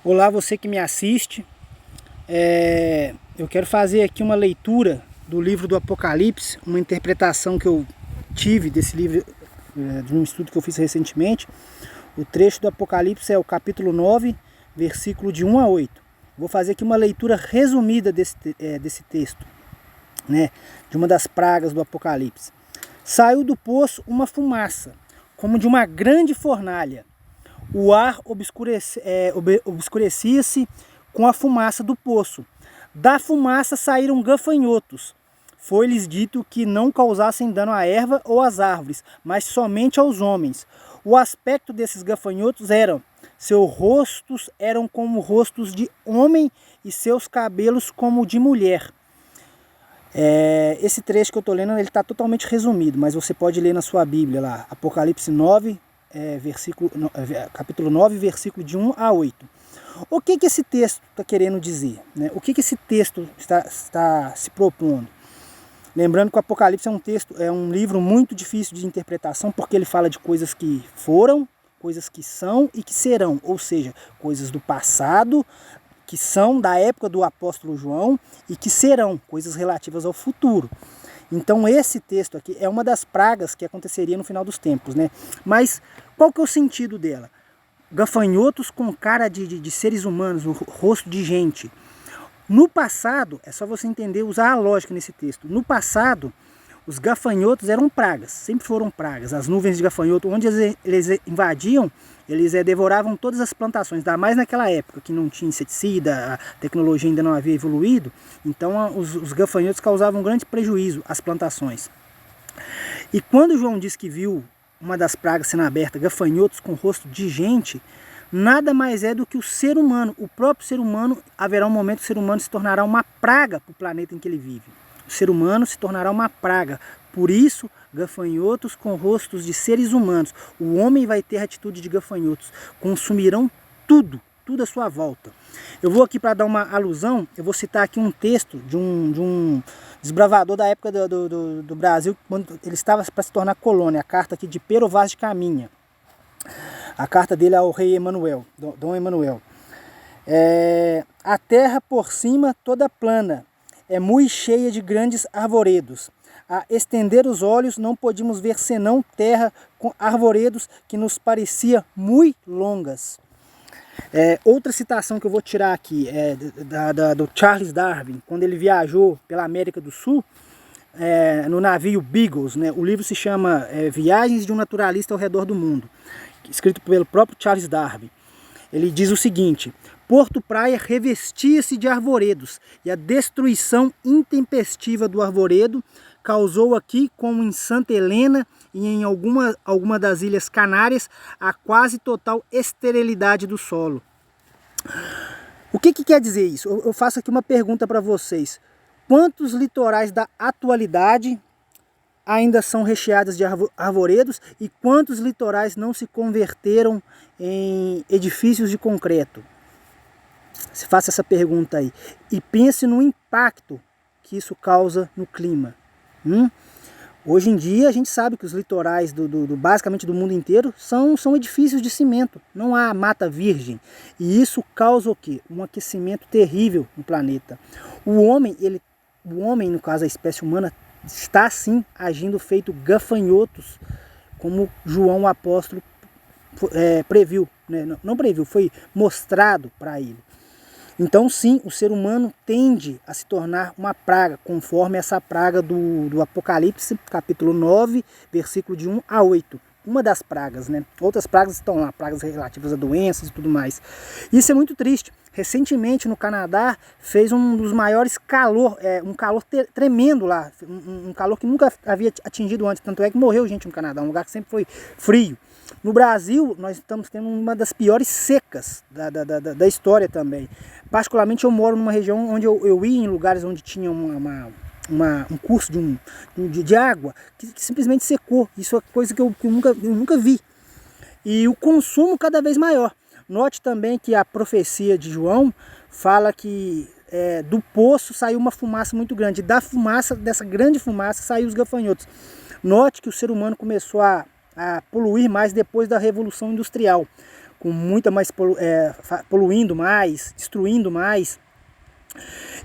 Olá, você que me assiste. Eu quero fazer aqui uma leitura do livro do Apocalipse, uma interpretação que eu tive desse livro, de um estudo que eu fiz recentemente. O trecho do Apocalipse é o capítulo 9, versículo de 1 a 8. Vou fazer aqui uma leitura resumida desse texto, né, de uma das pragas do Apocalipse. Saiu do poço uma fumaça, como de uma grande fornalha. O ar obscurecia-se com a fumaça do poço. Da fumaça saíram gafanhotos. Foi-lhes dito que não causassem dano à erva ou às árvores, mas somente aos homens. O aspecto desses gafanhotos seus rostos eram como rostos de homem e seus cabelos como de mulher. Esse trecho que eu estou lendo está totalmente resumido, mas você pode ler na sua Bíblia lá, Apocalipse 9, capítulo 9, versículo de 1 a 8. O que esse texto está querendo dizer, né? O que esse texto está se propondo? Lembrando que o Apocalipse é um livro muito difícil de interpretação, porque ele fala de coisas que foram, coisas que são e que serão, ou seja, coisas do passado, que são da época do apóstolo João e que serão, coisas relativas ao futuro. Então esse texto aqui é uma das pragas que aconteceria no final dos tempos, né? Mas qual que é o sentido dela? Gafanhotos com cara de seres humanos, o rosto de gente. No passado, é só você entender, usar a lógica nesse texto. No passado, os gafanhotos eram pragas, sempre foram pragas. As nuvens de gafanhoto, onde eles invadiam, eles devoravam todas as plantações, ainda mais naquela época que não tinha inseticida, a tecnologia ainda não havia evoluído. Então os gafanhotos causavam grande prejuízo às plantações. E quando João diz que viu uma das pragas sendo aberta, gafanhotos com rosto de gente, nada mais é do que o ser humano, o próprio ser humano. Haverá um momento que o ser humano se tornará uma praga para o planeta em que ele vive. O ser humano se tornará uma praga. Por isso, gafanhotos com rostos de seres humanos. O homem vai ter a atitude de gafanhotos. Consumirão tudo à sua volta. Eu vou aqui, para dar uma alusão, eu vou citar aqui um texto de um desbravador da época do Brasil, quando ele estava para se tornar colônia, a carta aqui de Pero Vaz de Caminha. A carta dele ao rei Emanuel, Dom Emanuel. A terra por cima toda plana, é muito cheia de grandes arvoredos. A estender os olhos não podíamos ver senão terra com arvoredos que nos parecia muito longas. Outra citação que eu vou tirar aqui é do Charles Darwin, quando ele viajou pela América do Sul, no navio Beagles, né? O livro se chama Viagens de um Naturalista ao Redor do Mundo, escrito pelo próprio Charles Darwin. Ele diz o seguinte: Porto Praia revestia-se de arvoredos, e a destruição intempestiva do arvoredo causou aqui, como em Santa Helena e em alguma das Ilhas Canárias, a quase total esterilidade do solo. O que quer dizer isso? Eu faço aqui uma pergunta para vocês. Quantos litorais da atualidade ainda são recheados de arvoredos e quantos litorais não se converteram em edifícios de concreto? Se faça essa pergunta aí e pense no impacto que isso causa no clima. Hoje em dia a gente sabe que os litorais basicamente do mundo inteiro são edifícios de cimento, não há mata virgem, e isso causa o quê? Um aquecimento terrível no planeta. O homem, no caso a espécie humana, está sim agindo feito gafanhotos, como João o apóstolo previu, né? Não previu, foi mostrado para ele. Então sim, o ser humano tende a se tornar uma praga, conforme essa praga do Apocalipse, capítulo 9, versículo de 1 a 8. Uma das pragas, né? Outras pragas estão lá, pragas relativas a doenças e tudo mais. Isso é muito triste. Recentemente no Canadá fez um dos maiores um calor tremendo lá, um calor que nunca havia atingido antes, tanto é que morreu gente no Canadá, um lugar que sempre foi frio. No Brasil, nós estamos tendo uma das piores secas da história também. Particularmente eu moro numa região onde eu ia em lugares onde tinha um curso de água que simplesmente secou. Isso é coisa que eu nunca vi. E o consumo cada vez maior. Note também que a profecia de João fala que do poço saiu uma fumaça muito grande. Da fumaça, dessa grande fumaça, saiu os gafanhotos. Note que o ser humano começou a poluir mais depois da Revolução Industrial. com muita mais poluindo mais, destruindo mais.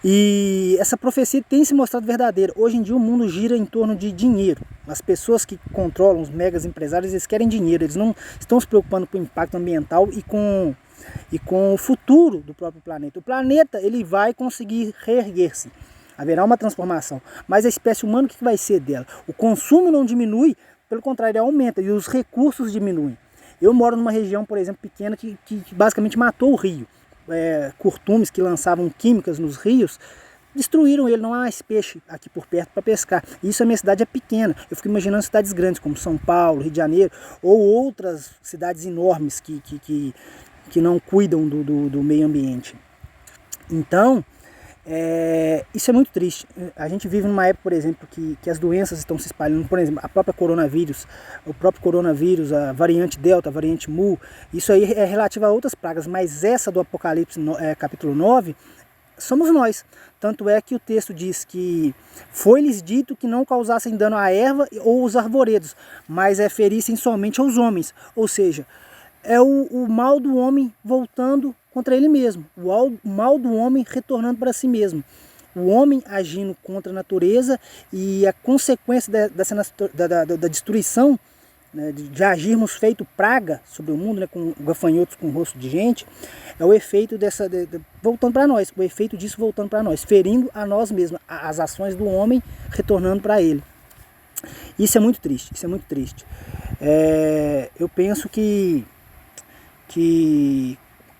E essa profecia tem se mostrado verdadeira. Hoje em dia o mundo gira em torno de dinheiro. As pessoas que controlam, os megas empresários, eles querem dinheiro, eles não estão se preocupando com o impacto ambiental e com o futuro do próprio planeta. O planeta ele vai conseguir reerguer-se, haverá uma transformação, mas a espécie humana, o que vai ser dela? O consumo não diminui, pelo contrário, ele aumenta e os recursos diminuem. Eu moro numa região, por exemplo, pequena que basicamente matou o rio. Curtumes que lançavam químicas nos rios destruíram ele, não há mais peixe aqui por perto para pescar. Isso a minha cidade é pequena. Eu fico imaginando cidades grandes como São Paulo, Rio de Janeiro ou outras cidades enormes que não cuidam do meio ambiente. Então, isso é muito triste. A gente vive numa época, por exemplo, que as doenças estão se espalhando. Por exemplo, o próprio coronavírus, a variante Delta, a variante Mu, isso aí é relativo a outras pragas, mas essa do Apocalipse capítulo 9, somos nós. Tanto é que o texto diz que foi-lhes dito que não causassem dano à erva ou os arvoredos, mas ferissem somente aos homens. Ou seja, é o mal do homem voltando contra ele mesmo, o mal do homem retornando para si mesmo, o homem agindo contra a natureza e a consequência da destruição, né, de agirmos feito praga sobre o mundo, né, com gafanhotos com rosto de gente, é o efeito voltando para nós, o efeito disso voltando para nós, ferindo a nós mesmos, as ações do homem retornando para ele. Isso é muito triste, isso é muito triste. Eu penso que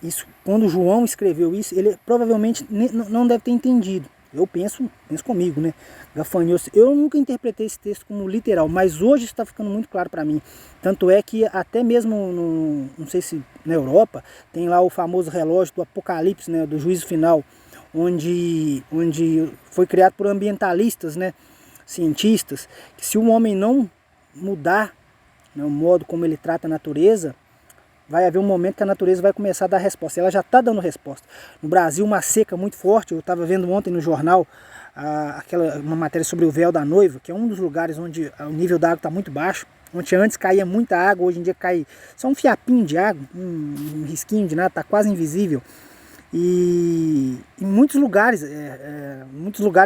isso, quando João escreveu isso, ele provavelmente não deve ter entendido. Eu penso comigo, né? Gafanhotos. Eu nunca interpretei esse texto como literal, mas hoje está ficando muito claro para mim. Tanto é que até mesmo, não sei se na Europa, tem lá o famoso relógio do Apocalipse, né? Do juízo final, onde foi criado por ambientalistas, né? Cientistas, que se o homem não mudar, né, o modo como ele trata a natureza, vai haver um momento que a natureza vai começar a dar resposta. Ela já está dando resposta. No Brasil, uma seca muito forte. Eu estava vendo ontem no jornal uma matéria sobre o véu da noiva, que é um dos lugares onde o nível da água está muito baixo. Onde antes caía muita água, hoje em dia cai só um fiapinho de água, um risquinho de nada, está quase invisível. E em muitos lugares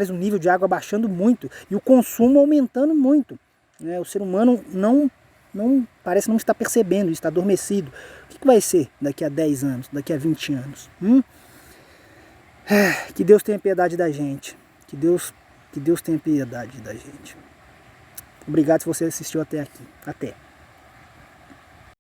o nível de água baixando muito e o consumo aumentando muito. Né? O ser humano não parece não estar percebendo, está adormecido. O que vai ser daqui a 10 anos, daqui a 20 anos? Que Deus tenha piedade da gente. Que Deus tenha piedade da gente. Obrigado se você assistiu até aqui. Até.